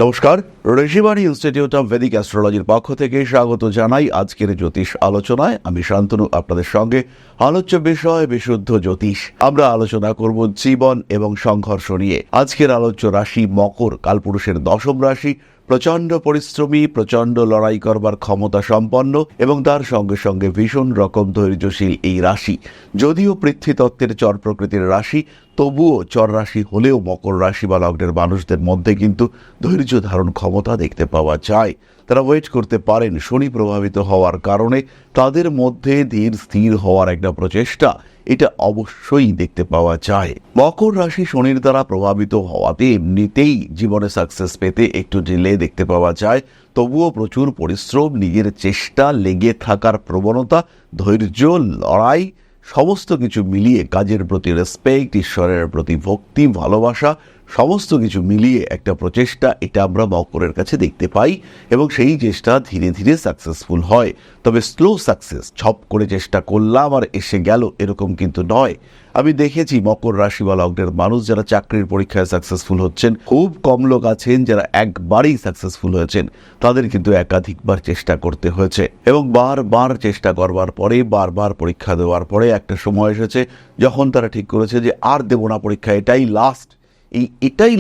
নমস্কার, Rishibani institute of Vedic অ্যাস্ট্রোলজির পক্ষ থেকে স্বাগত জানাই আজকের জ্যোতিষ আলোচনায়। আমি শান্তনু আপনাদের সঙ্গে। আলোচ্য বিষয় বিশুদ্ধ জ্যোতিষ। আমরা আলোচনা করব জীবন এবং সংঘর্ষ নিয়ে। আজকের আলোচ্য রাশি মকর, কালপুরুষের দশম রাশি। প্রচণ্ড পরিশ্রমী, প্রচণ্ড লড়াই করবার ক্ষমতা সম্পন্ন এবং তার সঙ্গে সঙ্গে ভীষণ রকম ধৈর্যশীল এই রাশি। যদিও পৃথ্বীতত্ত্বের চর প্রকৃতির রাশি, তবুও চর রাশি হলেও মকর রাশি বা লগ্নের মানুষদের মধ্যে কিন্তু ধৈর্য ধারণ ক্ষমতা দেখতে পাওয়া যায়। তারা ওয়েট করতে পারেন। শনি প্রভাবিত হওয়ার কারণে তাদের মধ্যে ধীর স্থির হওয়ার একটা প্রচেষ্টা, এটা অবশ্যই দেখতে পাওয়া যায়। মকর রাশি শনির দ্বারা প্রভাবিত হওয়াতে এমনিতেই জীবনে সাকসেস পেতে একটু ডিলে দেখতে পাওয়া যায়। তবুও প্রচুর পরিশ্রম, নিজের চেষ্টা, লেগে থাকার প্রবণতা, ধৈর্য, লড়াই সমস্ত কিছু মিলিয়ে কাজের প্রতি রেসপেক্ট, ঈশ্বরের প্রতি ভক্তি, ভালোবাসা সমস্ত কিছু মিলিয়ে একটা প্রচেষ্টা, এটা আমরা মকরের কাছে দেখতে পাই এবং সেই চেষ্টা ধীরে ধীরে সাকসেসফুল হয়। তবে স্লো সাকসেস, ছপ করে চেষ্টা করলাম আর এসে গেল, এরকম কিন্তু নয়। আমি দেখেছি মকর রাশি বা লগ্নের মানুষ যারা চাকরির পরীক্ষায় সাকসেসফুল হচ্ছেন, খুব কম লোক আছেন যারা একবারই সাকসেসফুল হয়েছেন। তাদের কিন্তু একাধিকবার চেষ্টা করতে হয়েছে এবং বারবার চেষ্টা করবার পরে, বারবার পরীক্ষা দেওয়ার পরে একটা সময় এসেছে যখন তারা ঠিক করেছে যে আর দেব না পরীক্ষা, এটাই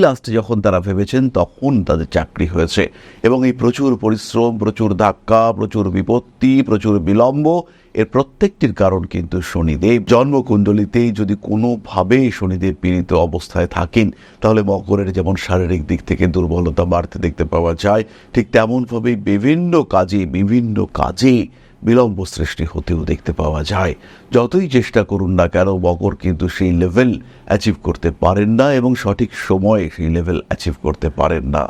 লাস্ট যখন তারা ভেবেছেন, তখন তাদের চাকরি হয়েছে। এবং এই প্রচুর পরিশ্রম, প্রচুর ধাক্কা, প্রচুর বিপত্তি, প্রচুর বিলম্ব, এর প্রত্যেকটির কারণ কিন্তু শনিদেব। জন্মকুণ্ডলিতে যদি কোনোভাবে শনিদেব পীড়িত অবস্থায় থাকেন, তাহলে মকরের যেমন শারীরিক দিক থেকে দুর্বলতা বাড়তে দেখতে পাওয়া যায়, ঠিক তেমনভাবেই বিভিন্ন কাজে বিলম্ব সৃষ্টি হতেও দেখতে পাওয়া যায়। যতই চেষ্টা করুন না কেন, মকর কিন্তু সেই লেভেল অ্যাচিভ করতে পারেন না এবং সঠিক সময়ে সেই লেভেল অ্যাচিভ করতে পারেন না।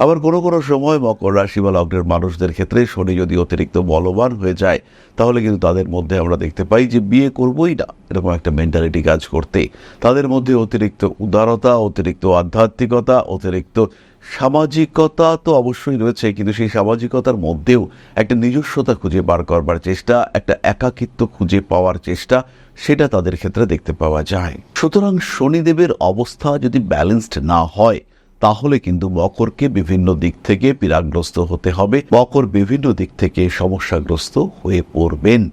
আবার কোনো কোনো সময় মকর রাশি বা লগ্নের মানুষদের ক্ষেত্রে শনি যদি অতিরিক্ত বলবান হয়ে যায়, তাহলে কিন্তু তাদের মধ্যে আমরা দেখতে পাই যে বিয়ে করবই না এরকম একটা মেন্টালিটি কাজ করতে। তাদের মধ্যে অতিরিক্ত উদারতা, অতিরিক্ত আধ্যাত্মিকতা, অতিরিক্ত সামাজিকতা তো অবশ্যই রয়েছে, কিন্তু সেই সামাজিকতার মধ্যেও একটা নিজস্বতা খুঁজে বার করবার চেষ্টা, একটা একাকিত্ব খুঁজে পাওয়ার চেষ্টা, সেটা তাদের ক্ষেত্রে দেখতে পাওয়া যায়। সুতরাং শনিদেবের অবস্থা যদি ব্যালেন্সড না হয়, তাহলে কিন্তু মকরকে বিভিন্ন দিক থেকে পীড়াগ্রস্ত হতে হবে। মকর বিভিন্ন দিক থেকে সমস্যাগ্রস্ত হয়ে পড়বেন,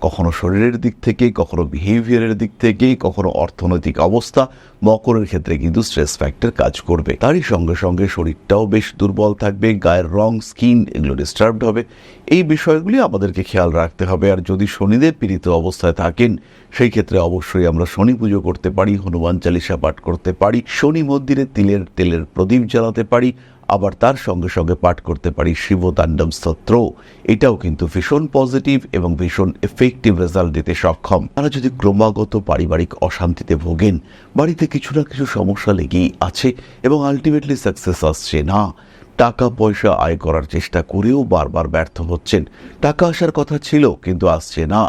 কখনো শরীরের দিক থেকে, কখনো বিহেভিয়ারের দিক থেকে, কখনো অর্থনৈতিক অবস্থা। মকরের ক্ষেত্রে কিন্তু স্ট্রেস ফ্যাক্টর কাজ করবে। তারই সঙ্গে সঙ্গে শরীরটাও বেশ দুর্বল থাকবে, গায়ের রং, স্কিন এগুলো ডিস্টার্বড হবে। এই বিষয়গুলি আমাদেরকে খেয়াল রাখতে হবে। আর যদি শনিদেব পীড়িত অবস্থায় থাকেন, সেই ক্ষেত্রে অবশ্যই আমরা শনি পুজো করতে পারি, হনুমান চালিসা পাঠ করতে পারি, শনি মন্দিরে তেলের প্রদীপ জ্বালাতে পারি, আবার তার সঙ্গে সঙ্গে পাঠ করতে পারি শিবতাণ্ডব স্তোত্র। এটাও কিন্তু ভীষণ পজিটিভ এবং ভীষণ এফেক্টিভ রেজাল্ট দিতে সক্ষম। তারা যদি ক্রমাগত পারিবারিক অশান্তিতে ভোগেন, বাড়িতে কিছু না কিছু সমস্যা লেগেই আছে এবং আলটিমেটলি সাকসেস আসছে না, টাকা পয়সা আয় করার চেষ্টা করেও বারবার ব্যর্থ হচ্ছেন, টাকা আসার কথা ছিল কিন্তু আসছে না,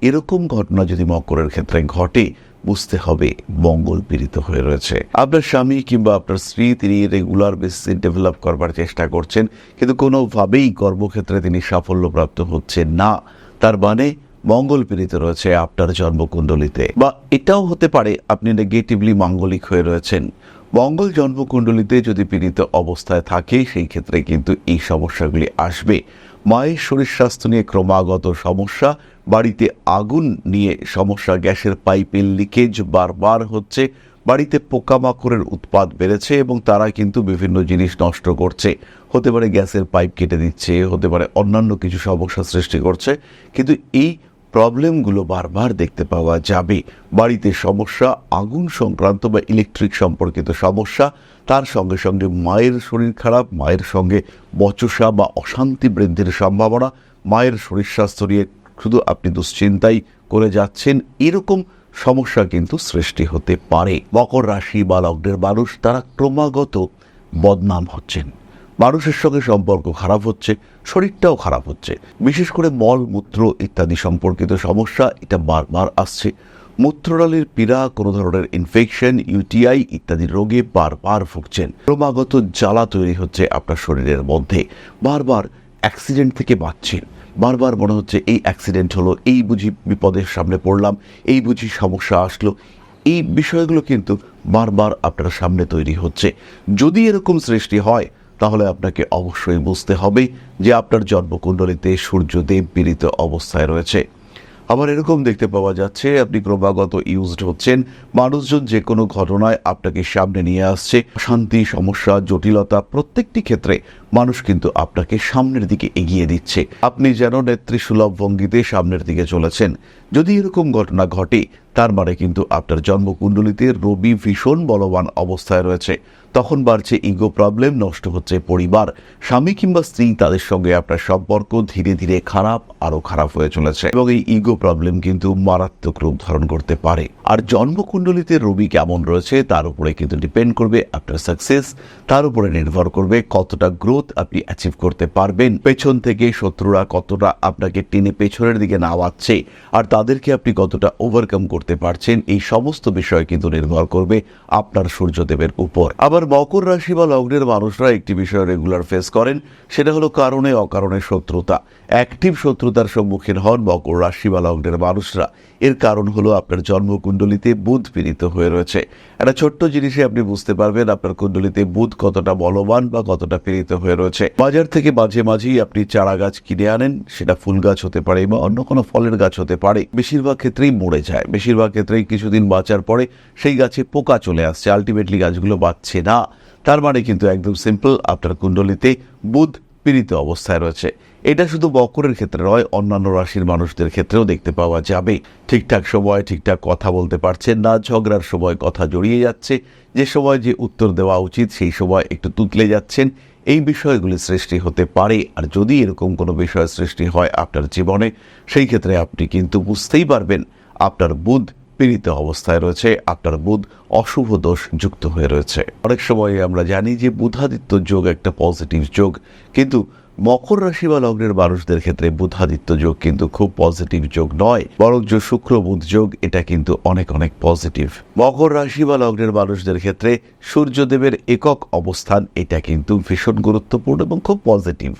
এরকম ঘটনা যদি মকরের ক্ষেত্রে ঘটে, বুঝতে হবে মঙ্গল পীড়িত হয়ে রয়েছে। আপনার স্বামী কিংবা আপনার স্ত্রী, তিনি রেগুলার বেসিসে ডেভেলপ করবার চেষ্টা করছেন, কিন্তু কোনোভাবেই কর্মক্ষেত্রে তিনি সাফল্যপ্রাপ্ত হচ্ছেন না। তার মানে মঙ্গল পীড়িত রয়েছে আপনার জন্মকুণ্ডলিতে। বা এটাও হতে পারে আপনি নেগেটিভলি মাঙ্গলিক হয়ে রয়েছেন। মঙ্গল জন্মকুণ্ডলিতে যদি পীড়িত অবস্থায় থাকে, সেই ক্ষেত্রে কিন্তু এই সমস্যাগুলি আসবে। মায়ের শরীর স্বাস্থ্য নিয়ে ক্রমাগত সমস্যা, বাড়িতে আগুন নিয়ে সমস্যা, গ্যাসের পাইপের লিকেজ বারবার হচ্ছে, বাড়িতে পোকামাকড়ের উৎপাত বেড়েছে এবং তারা কিন্তু বিভিন্ন জিনিস নষ্ট করছে। হতে পারে গ্যাসের পাইপ কেটে দিচ্ছে, হতে পারে অন্যান্য কিছু সমস্যা সৃষ্টি করছে, কিন্তু এই প্রবলেমগুলো বারবার দেখতে পাওয়া যাবে। বাড়িতে সমস্যা, আগুন সংক্রান্ত বা ইলেকট্রিক সম্পর্কিত সমস্যা, তার সঙ্গে সঙ্গে মায়ের শরীর খারাপ, মায়ের সঙ্গে বচসা বা অশান্তি বৃদ্ধির সম্ভাবনা, মায়ের শরীর স্বাস্থ্য নিয়ে শুধু আপনি দুশ্চিন্তাই করে যাচ্ছেন, এরকম সমস্যা কিন্তু সৃষ্টি হতে পারে। মকর রাশি বা লগ্নের মানুষ, তারা ক্রমাগত বদনাম হচ্ছেন, মানুষের সঙ্গে সম্পর্ক খারাপ হচ্ছে, শরীরটাও খারাপ হচ্ছে। বিশেষ করে মল মূত্র ইত্যাদি সম্পর্কিত সমস্যা, এটা বারবার আসছে। মূত্রনালীর পীড়া, কোনো ধরনের ইনফেকশন, ইউটিআই ইত্যাদি রোগে বারবার ভুগছেন। ক্রমাগত জ্বালা তৈরি হচ্ছে আপনার শরীরের মধ্যে, বারবার অ্যাক্সিডেন্ট থেকে বাঁচছেন, বারবার মনে হচ্ছে এই অ্যাক্সিডেন্ট হলো, এই বুঝি বিপদের সামনে পড়লাম, এই বুঝি সমস্যা আসলো। এই বিষয়গুলো কিন্তু বারবার আপনার সামনে তৈরি হচ্ছে। যদি এরকম সৃষ্টি হয়, তাহলে আপনাকে অবশ্যই বুঝতে হবে যে আপনার জন্মকুণ্ডলিতে সূর্যদেব পীড়িত অবস্থায় রয়েছে। আবার এরকম দেখতে পাওয়া যাচ্ছে আপনি ক্রমাগত ইউজড হচ্ছেন, মানুষজন যে কোনো ঘটনায় আপনাকে সামনে নিয়ে আসছে, শান্তি, সমস্যা, জটিলতা প্রত্যেকটি ক্ষেত্রে মানুষ কিন্তু আপনাকে সামনের দিকে এগিয়ে দিচ্ছে। আপনি যেন নেত্রীসুলভ ভঙ্গিতে সামনের দিকে চলেছেন। যদি এরকম ঘটনা ঘটে তার মানে কিন্তু আপনার জন্মকুণ্ডলিতে রবি ভীষণ বলবান অবস্থায় রয়েছে। তখন বাড়ছে ইগো প্রবলেম, নষ্ট হচ্ছে পরিবার, স্বামী কিংবা স্ত্রী তাদের সঙ্গে আপনার সম্পর্ক ধীরে ধীরে আরো খারাপ হয়ে চলেছে এবং এই ইগো প্রবলেম কিন্তু মারাত্মক রূপ ধারণ করতে পারে। আর জন্মকুণ্ডলিতে রবি কেমন রয়েছে তার উপরে কিন্তু ডিপেন্ড করবে আপনার সাকসেস, তার উপরে নির্ভর করবে কতটা গ্রোথ আপনি অ্যাচিভ করতে পারবেন, পেছন থেকে শত্রুরা কতটা আপনাকে টেনে পেছনের দিকে নামাচ্ছে আর তাদেরকে আপনি কতটা ওভারকাম করতে পারছেন, এই সমস্ত বিষয় কিন্তু নির্ভর করবে আপনার সূর্যদেবের উপর। আবার মকর রাশি বা লগ্নের মানুষরা একটি বিষয় রেগুলার ফেস করেন, সেটা হলো কারণে অকারণে শত্রুতা। অ্যাক্টিভ শত্রুতার সম্মুখীন হন মকর রাশি বা লগ্নের মানুষরা। এর কারণ হলো আপনার জন্মকুণ্ডলিতে বুধ পীড়িত হয়ে রয়েছে। একটা ছোট্ট জিনিসে আপনি বুঝতে পারবেন আপনার কুণ্ডলিতে বুধ কতটা বলবান বা কতটা পীড়িত হয়ে রয়েছে। বাজার থেকে মাঝে মাঝেই আপনি চারা গাছ কিনে আনেন, সেটা ফুল গাছ হতে পারে বা অন্য কোনো ফলের গাছ হতে পারে, বেশিরভাগ ক্ষেত্রেই মরে যায়, বেশিরভাগ ক্ষেত্রেই কিছুদিন বাঁচার পরে সেই গাছে পোকা চলে আসছে, আলটিমেটলি গাছগুলো বাঁচছে না। তার মানে কিন্তু একদম সিম্পল, আপনার কুণ্ডলিতে বুধ পীড়িত অবস্থায় রয়েছে। এটা শুধু মকরের ক্ষেত্রে নয়, অন্যান্য রাশির মানুষদের ক্ষেত্রেও দেখতে পাওয়া যাবে। ঠিকঠাক সময় ঠিকঠাক কথা বলতে পারছেন না, ঝগড়ার সময় কথা জড়িয়ে যাচ্ছে, যে সময় যে উত্তর দেওয়া উচিত সেই সময় একটু তুতলে যাচ্ছেন, এই বিষয়গুলি সৃষ্টি হতে পারে। আর যদি এরকম কোনো বিষয় সৃষ্টি হয় আপনার জীবনে, সেই ক্ষেত্রে আপনি কিন্তু বুঝতেই পারবেন আপনার বুধ পীড়িত অবস্থায় রয়েছে, আপনার বুধ অশুভ দোষ যুক্ত হয়ে রয়েছে। অনেক সময় আমরা জানি যে বুধাদিত্য যোগ একটা পজিটিভ যোগ, কিন্তু মকর রাশি বা লগ্নের মানুষদের ক্ষেত্রে বুধাদিত্য যোগ কিন্তু খুব পজিটিভ যোগ নয়, বরং যে শুক্র বুধ যোগ এটা কিন্তু অনেক অনেক পজিটিভ। মকর রাশি বা লগ্নের মানুষদের ক্ষেত্রে সূর্যদেবের একক অবস্থান এটা কিন্তু ভীষণ গুরুত্বপূর্ণ এবং খুব পজিটিভ।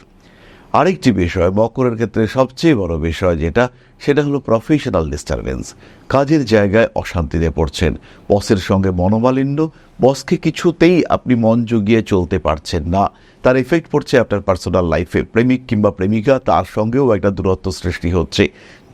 আরেকটি বিষয় মকরের ক্ষেত্রে সবচেয়ে বড় বিষয় যেটা, সেটা হলো প্রফেশনাল ডিস্টারবেন্স। কাজের জায়গায় অশান্তিতে পড়ছেন, বসের সঙ্গে মনোমালিন্য, বসকে কিছুতেই আপনি মন জুগিয়ে চলতে পারছেন না, তার এফেক্ট পড়ছে আপনার পার্সোনাল লাইফে। প্রেমিক কিংবা প্রেমিকা তার সঙ্গেও একটা দূরত্ব সৃষ্টি হচ্ছে,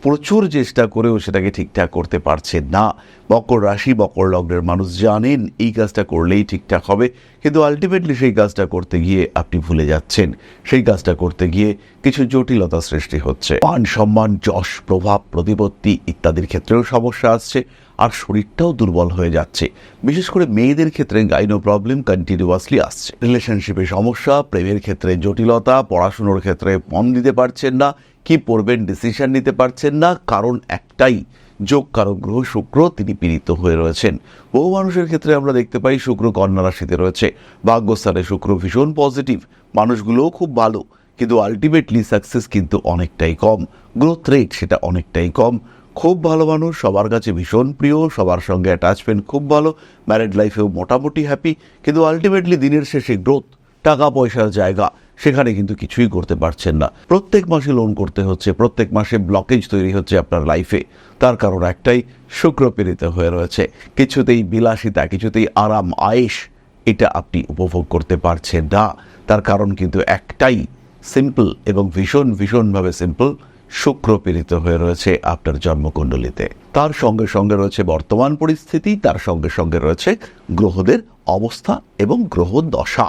প্রচুর চেষ্টা করেও সেটাকে ঠিকঠাক করতে পারছেন না। মকর রাশি মকর লগ্নের মানুষ জানেন এই কাজটা করলেই ঠিকঠাক হবে, কিন্তু আলটিমেটলি সেই কাজটা করতে গিয়ে আপনি ভুলে যাচ্ছেন, সেই কাজটা করতে গিয়ে কিছু জটিলতা সৃষ্টি হচ্ছে, মান সম্মান, যশ, প্রভাব, প্রতিপত্তি ইত্যাদির ক্ষেত্রেও সমস্যা আসছে, আর শরীরটাও দুর্বল হয়ে যাচ্ছে। বিশেষ করে মেয়েদের ক্ষেত্রে গাইনো প্রবলেম কন্টিনিউয়াসলি আসছে, রিলেশনশিপে সমস্যা, প্রেমের ক্ষেত্রে জটিলতা, পড়াশুনোর ক্ষেত্রে মন দিতে পারছেন না, কি পড়বেন ডিসিশন নিতে পারছেন না, কারণ একটাই, যোগ কারক গ্রহ শুক্র তিনি পীড়িত হয়ে রয়েছেন। বহু মানুষের ক্ষেত্রে আমরা দেখতে পাই শুক্র কন্যা রাশিতে রয়েছে, ভাগ্যস্থানে শুক্র ভীষণ পজিটিভ, মানুষগুলোও খুব ভালো, কিন্তু আলটিমেটলি সাকসেস কিন্তু অনেকটাই কম, গ্রোথ রেট সেটা অনেকটাই কম। খুব ভালো মানুষ, সবার কাছে ভীষণ প্রিয়, সবার সঙ্গে অ্যাটাচমেন্ট খুব ভালো, ম্যারিড লাইফেও মোটামুটি হ্যাপি, কিন্তু আলটিমেটলি দিনের শেষে গ্রোথ, টাকা পয়সার জায়গা, সেখানে কিন্তু কিছুই করতে পারছেন না। প্রত্যেক মাসে লোন করতে হচ্ছে, প্রত্যেক মাসে ব্লকেজ তৈরি হচ্ছে আপনার লাইফে। তার কারণ একটাই, শুক্র পীড়িত হয়ে রয়েছে। কিছুতেই বিলাসিতা, কিছুতেই আরাম আয়েশ এটা আপনি উপভোগ করতে পারছেন না। তার কারণ কিন্তু একটাই, সিম্পল এবং ভীষণভাবে সিম্পল, শুক্র পীড়িত হয়ে রয়েছে আপনার জন্মকুণ্ডলিতে। তার সঙ্গে সঙ্গে রয়েছে বর্তমান পরিস্থিতি, তার সঙ্গে সঙ্গে রয়েছে গ্রহদের অবস্থা এবং গ্রহ দশা।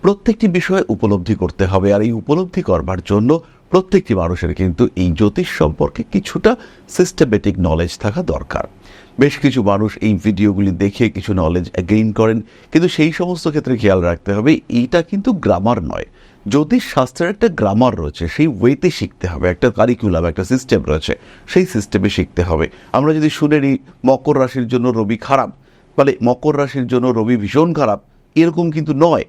প্রত্যেকটি বিষয় উপলব্ধি করতে হবে, আর এই উপলব্ধি করবার জন্য প্রত্যেকটি মানুষের কিন্তু এই জ্যোতিষ সম্পর্কে কিছুটা সিস্টেমেটিক নলেজ থাকা দরকার। বেশ কিছু মানুষ এই ভিডিওগুলি দেখে কিছু নলেজ গেইন করেন, কিন্তু সেই সমস্ত ক্ষেত্রে খেয়াল রাখতে হবে এইটা কিন্তু গ্রামার নয়। জ্যোতিষ শাস্ত্রের একটা গ্রামার রয়েছে, সেই ওয়েতে শিখতে হবে, একটা কারিকুলাম, একটা সিস্টেম রয়েছে, সেই সিস্টেমে শিখতে হবে। আমরা যদি শুনে নিই মকর রাশির জন্য রবি খারাপ, মানে মকর রাশির জন্য রবি ভীষণ খারাপ, এরকম কিন্তু নয়।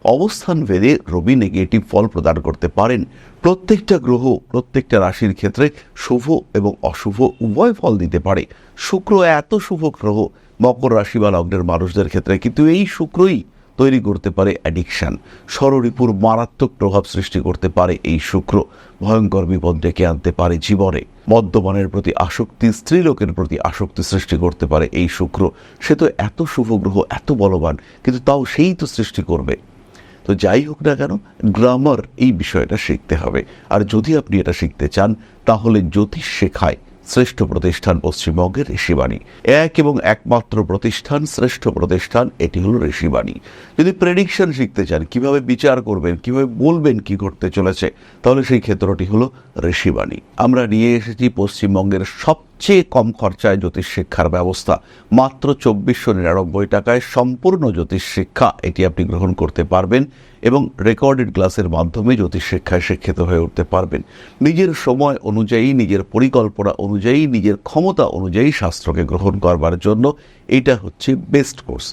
অবস্থান ভেদে রবি নেগেটিভ ফল প্রদান করতে পারেন। প্রত্যেকটা গ্রহ প্রত্যেকটা রাশির ক্ষেত্রে শুভ এবং অশুভ উভয় ফল দিতে পারে। শুক্র এত শুভ গ্রহ মকর রাশি বা লগ্নের মানুষদের ক্ষেত্রে, কিন্তু এই শুক্রই তৈরি করতে পারে অ্যাডিকশান, ষড়রিপুর মারাত্মক প্রভাব সৃষ্টি করতে পারে এই শুক্র, ভয়ঙ্কর বিপদ ডেকে আনতে পারে জীবনে, মদ্যপানের প্রতি আসক্তি, স্ত্রীলোকের প্রতি আসক্তি সৃষ্টি করতে পারে এই শুক্র। সে তো এত শুভ গ্রহ, এত বলবান, কিন্তু তাও সেই তো সৃষ্টি করবে। তো যাই হোক না কেন, গ্রামার এই বিষয়টা শিখতে হবে। আর যদি আপনি এটা শিখতে চান, তাহলে জ্যোতিষ শেখায় শ্রেষ্ঠ প্রতিষ্ঠান পশ্চিমবঙ্গের ঋষিবাণী, এক এবং একমাত্র প্রতিষ্ঠান, শ্রেষ্ঠ প্রতিষ্ঠান, এটি হলো ঋষিবাণী। যদি প্রেডিকশন শিখতে চান, কিভাবে বিচার করবেন, কিভাবে বলবেন কি করতে চলেছে, তাহলে সেই ক্ষেত্রটি হলো ঋষিবাণী। আমরা নিয়ে এসেছি পশ্চিমবঙ্গের সবচেয়ে কম খরচায় জ্যোতিষ শিক্ষার ব্যবস্থা। মাত্র 2499 টাকায় সম্পূর্ণ জ্যোতিষ শিক্ষা এটি আপনি গ্রহণ করতে পারবেন এবং রেকর্ডেড ক্লাসের মাধ্যমে জ্যোতিষ শিক্ষায় শিক্ষিত হয়ে উঠতে পারবেন। নিজের সময় অনুযায়ী, নিজের পরিকল্পনা অনুযায়ী, নিজের ক্ষমতা অনুযায়ী শাস্ত্রকে গ্রহণ করবার জন্য এটা হচ্ছে বেস্ট কোর্স।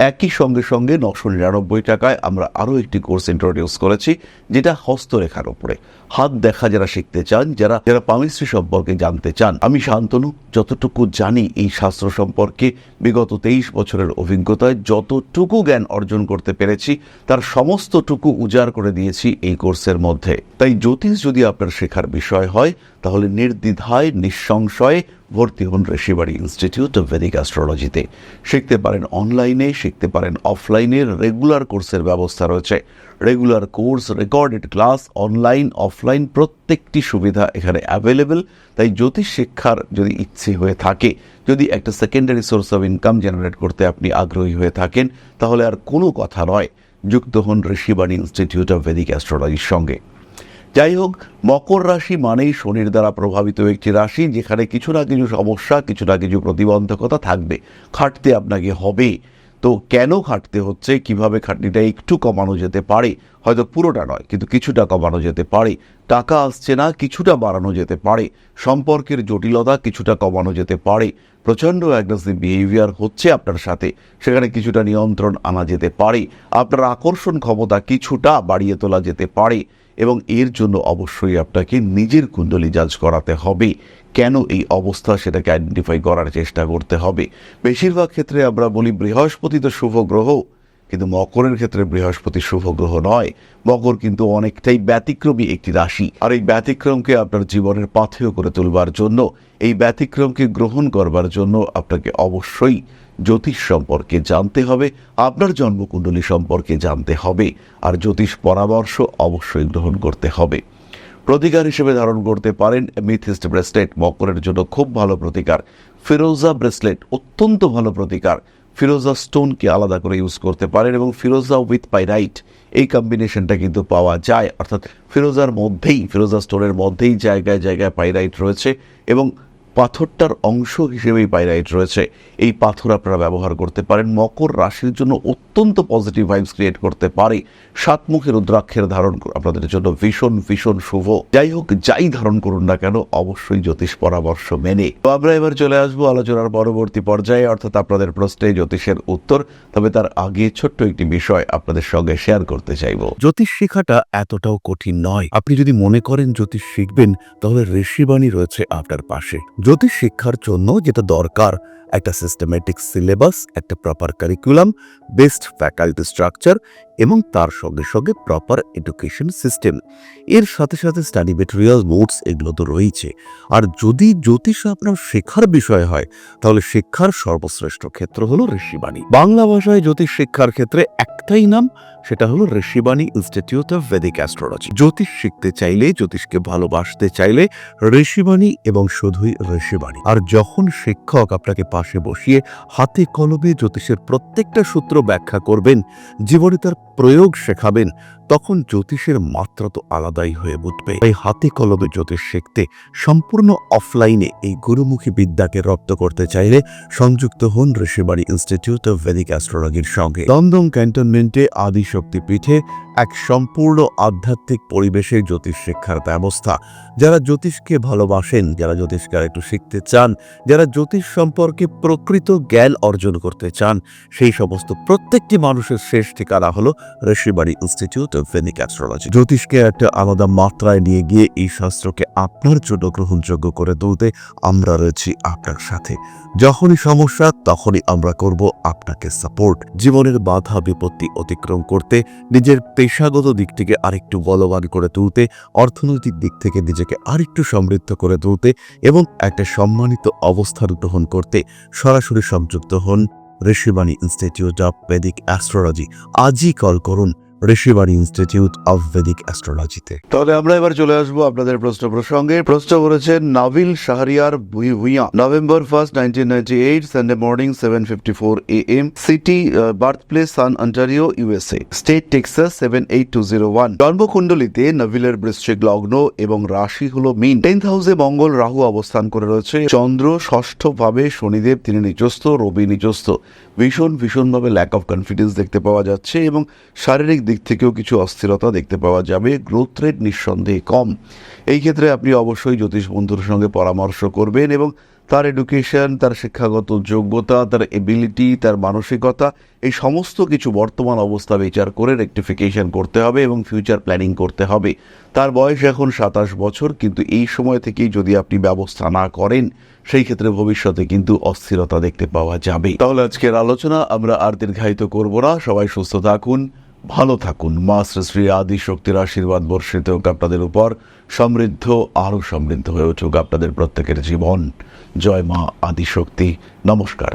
একই সঙ্গে সঙ্গে 999 টাকায় আমরা আরও একটি কোর্স ইন্ট্রোডিউস করেছি, যেটা হস্তরেখার উপরে। হাত দেখা যারা শিখতে চান, যারা পামিস্ট্রি সম্পর্কে জানতে চান, আমি শান্তনু যতটুকু জানি এই শাস্ত্র সম্পর্কে, বিগত 23 বছরের অভিজ্ঞতায় যতটুকু জ্ঞান অর্জন করতে পেরেছি, তার সমস্তটুকু উজাড় করে দিয়েছি এই কোর্সের মধ্যে। তাই জ্যোতিষ যদি আপনার শেখার বিষয় হয়, তাহলে নির্দ্বিধায়, নিঃসংশয়ে ভর্তি হন ঋষিবাণী ইনস্টিটিউট অফ ভেদিক অ্যাস্ট্রোলজিতে। শিখতে পারেন অনলাইনে, শিখতে পারেন অফলাইনে, রেগুলার কোর্সের ব্যবস্থা রয়েছে। Regular course, recorded class, online, offline প্রত্যেকটি সুবিধা এখানে অ্যাভেলেবেল। তাই জ্যোতিষ শিক্ষার যদি ইচ্ছে হয়ে থাকে, যদি একটা secondary source of income generate করতে আপনি আগ্রহী হয়ে থাকেন, তাহলে আর কোনো কথা নয়, যুক্ত হন ঋষিবাণী ইনস্টিটিউট অফ ভেদিক অ্যাস্ট্রোলজির সঙ্গে। যাই হোক, মকর রাশি মানেই শনির দ্বারা প্রভাবিত একটি রাশি, যেখানে কিছু না কিছু সমস্যা, কিছু না কিছু প্রতিবন্ধকতা থাকবে, খাটতে আপনাকে হবে। তো কেন খাটতে হচ্ছে, কিভাবে খাটনিটা একটু কমানো যেতে পারে, হয়তো পুরোটা নয় কিন্তু কিছুটা কমানো যেতে পারে, টাকা আসছে না কিছুটা বাড়ানো যেতে পারে, সম্পর্কের জটিলতা কিছুটা কমানো যেতে পারে, প্রচণ্ড অ্যাগ্রেসিভ বিহেভিয়ার হচ্ছে আপনার সাথে, সেখানে কিছুটা নিয়ন্ত্রণ আনা যেতে পারে, আপনার আকর্ষণ ক্ষমতা কিছুটা বাড়িয়ে তোলা যেতে পারে। এবং এর জন্য অবশ্যই আপনাকে নিজের কুণ্ডলী জাজ করাতে হবে। কেন এই অবস্থা, সেটাকে আইডেন্টিফাই করার চেষ্টা করতে হবে। বেশিরভাগ ক্ষেত্রে আমরা বলি বৃহস্পতি তো শুভ গ্রহ, কিন্তু মকরের ক্ষেত্রে বৃহস্পতি শুভ গ্রহ নয়। মকর কিন্তু অনেকটাই ব্যতিক্রমী একটি রাশি। আর এই ব্যতিক্রমকে আপনার জীবনের পাথেয় করে তুলবার জন্য, এই ব্যতিক্রমকে গ্রহণ করবার জন্য আপনাকে অবশ্যই জ্যোতিষ সম্পর্কে জানতে হবে, আপনার জন্মকুণ্ডলী সম্পর্কে জানতে হবে, আর জ্যোতিষ পরামর্শ অবশ্যই গ্রহণ করতে হবে। প্রতিকার হিসেবে ধারণ করতে পারেন মিথিস্ট ব্রেসলেট, মকরের জন্য খুব ভালো প্রতিকার। ফিরোজা ব্রেসলেট অত্যন্ত ভালো প্রতিকার। ফিরোজা স্টোনকে আলাদা করে ইউজ করতে পারেন এবং ফিরোজা উইথ পাইরাইট এই কম্বিনেশনটা কিন্তু পাওয়া যায়। অর্থাৎ ফিরোজার মধ্যেই, ফিরোজা স্টোনের মধ্যেই জায়গায় জায়গায় পাইরাইট রয়েছে এবং পাথরটার অংশ হিসেবেই পাইরাইট রয়েছে। এই পাথর আপনারা ব্যবহার করতে পারেন। মকর রাশির জন্য অত্যন্ত পজিটিভ ভাইবস ক্রিয়েট করতে পারে। সাতমুখী রুদ্রাক্ষের ধারণ আপনাদের জন্য ভীষণ ভীষণ শুভ। যাই হোক, যাই ধারণ করুন না কেন, অবশ্যই জ্যোতিষ পরামর্শ মেনে। তো আমরা এবার চলে আসবো আলোচনার পরবর্তী পর্যায়ে, অর্থাৎ আপনাদের প্রশ্নে জ্যোতিষের উত্তর। তবে তার আগে ছোট্ট একটি বিষয় আপনাদের সঙ্গে শেয়ার করতে চাইব। জ্যোতিষ শেখাটা এতটাও কঠিন নয়। আপনি যদি মনে করেন জ্যোতিষ শিখবেন, তাহলে ঋষিবাণী রয়েছে আপনার পাশে। জ্যোতিষ শিক্ষার জন্য যেটা দরকার, একটা সিস্টেমেটিক সিলেবাস, একটা proper curriculum, best faculty structure এবং তার সঙ্গে সঙ্গে প্রপার এডুকেশন সিস্টেম। এর সাথে সাথে স্টাডি মেটেরিয়াল, নোটস এগুলো তো রয়েছে। আর যদি জ্যোতিষ আপনার শেখার বিষয় হয়, তাহলে শিক্ষার সর্বশ্রেষ্ঠ ক্ষেত্র হলো ঋষিবাণী। বাংলা ভাষায় জ্যোতিষ শিক্ষার ক্ষেত্রে একটাই নাম, সেটা হলো Rishibani institute of Vedic astrology. জ্যোতিষ শিখতে চাইলে, জ্যোতিষকে ভালোবাসতে চাইলে ঋষিবাণী এবং শুধুই ঋষিবাণী। আর যখন শিক্ষক আপনাকে পাশে বসিয়ে হাতে কলমে জ্যোতিষের প্রত্যেকটা সূত্র ব্যাখ্যা করবেন, জীবনে তার প্রয়োগ শেখাবেন, তখন জ্যোতিষের মাত্রা তো আলাদাই হয়ে উঠবে। এই হাতে কলমে জ্যোতিষ শিখতে সম্পূর্ণ অফলাইনে এই গুরুমুখী বিদ্যাকে রপ্ত করতে চাইলে সংযুক্ত হন ঋষিবাণী ইনস্টিটিউট অফ ভেদিক অ্যাস্ট্রোলজির সঙ্গে। দমদম ক্যান্টনমেন্টে আদিশক্তি পীঠে এক সম্পূর্ণ আধ্যাত্মিক পরিবেশে জ্যোতিষ শিক্ষার ব্যবস্থা। যারা জ্যোতিষকে ভালোবাসেন, যারা জ্যোতিষকে একটু শিখতে চান, যারা জ্যোতিষ সম্পর্কে প্রকৃত জ্ঞান অর্জন করতে চান, সেই সমস্ত প্রত্যেকটি মানুষের শেষ ঠিকানা হলো Rishibani institute of Vedic astrology. জ্যোতিষকে একটা আলাদা মাত্রায় নিয়ে গিয়ে এই শাস্ত্রকে আপনার জন্য গ্রহণযোগ্য করে তুলতে আমরা রয়েছি আপনার সাথে। যখনই সমস্যা, তখনই আমরা করব আপনাকে সাপোর্ট। জীবনের বাধা বিপত্তি অতিক্রম করতে, নিজের পেশাগত দিক থেকে আরেকটু বলবান করে তুলতে, অর্থনৈতিক দিক থেকে নিজেকে আরেকটু সমৃদ্ধ করে তুলতে এবং একটা সম্মানিত অবস্থান গ্রহণ করতে সরাসরি সংযুক্ত হন Rishibani institute of Vedic astrology. আজই কল করুন ঋষিবাণী ইনস্টিটিউট অফ ভেদিক অ্যাস্ট্রোলজিতে। তাহলে আমরা এবার চলে আসবো আপনাদের প্রশ্ন প্রসঙ্গে। প্রশ্ন করেছেন Nabil Shahriar Bhuiyan, November 1st 1998, Sunday morning 7:54 AM, city birth place San Ontario USA, state Texas 78201। জন্মকুণ্ডলিতে নাভিলের বৃশ্চিক লগ্ন এবং রাশি হলো মীন। 10th হাউসে মঙ্গল রাহু অবস্থান করে রয়েছে। চন্দ্র ষষ্ঠ ভাবে, শনিদেব তিনি নিচস্থ, রবি নিচস্থ। ভীষণভাবে ল্যাক অফ কনফিডেন্স দেখতে পাওয়া যাচ্ছে এবং শারীরিক দিক থেকেও কিছু অস্থিরতা দেখতে পাওয়া যাবে। গ্রোথ রেট নিঃসন্দেহে কম। এই ক্ষেত্রে আপনি অবশ্যই জ্যোতিষ বন্ধুর সঙ্গে পরামর্শ করবেন এবং তার এডুকেশন, তার শিক্ষাগত যোগ্যতা, তার এবিলিটি, তার মানসিকতা, এই সমস্ত কিছু বর্তমান অবস্থা বিচার করে রেকটিফিকেশন করতে হবে এবং ফিউচার প্ল্যানিং করতে হবে। তার বয়স এখন 27 বছর, কিন্তু এই সময় থেকেই যদি আপনি ব্যবস্থা না করেন সেই ক্ষেত্রে ভবিষ্যতে কিন্তু অস্থিরতা দেখতে পাওয়া যাবে। তাহলে আজকের আলোচনা আমরা আর দীর্ঘায়িত করব না। সবাই সুস্থ থাকুন, ভালো থাকুন। মা শ্রী শ্রী আদি শক্তির আশীর্বাদ বর্ষিত হোক আপনাদের উপর। সমৃদ্ধ, আরো সমৃদ্ধ হয়ে উঠুক আপনাদের প্রত্যেকের জীবন। জয় মা আদি শক্তি। নমস্কার।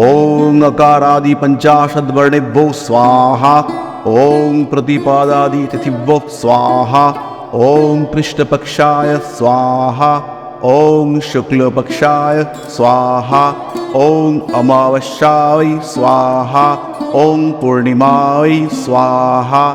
ওং অকারাদি পঞ্চাশদ বর্ণেভ্যো স্বাহা। ওং প্রতিপাদাদি তিথিভ্যো স্বাহা। ওং কৃষ্ণপক্ষায় স্বাহা। ওং শুক্লপক্ষায় স্বাহা। ওং অমাবস্যায় স্বাহা। ওং পূর্ণিমায় স্বাহা।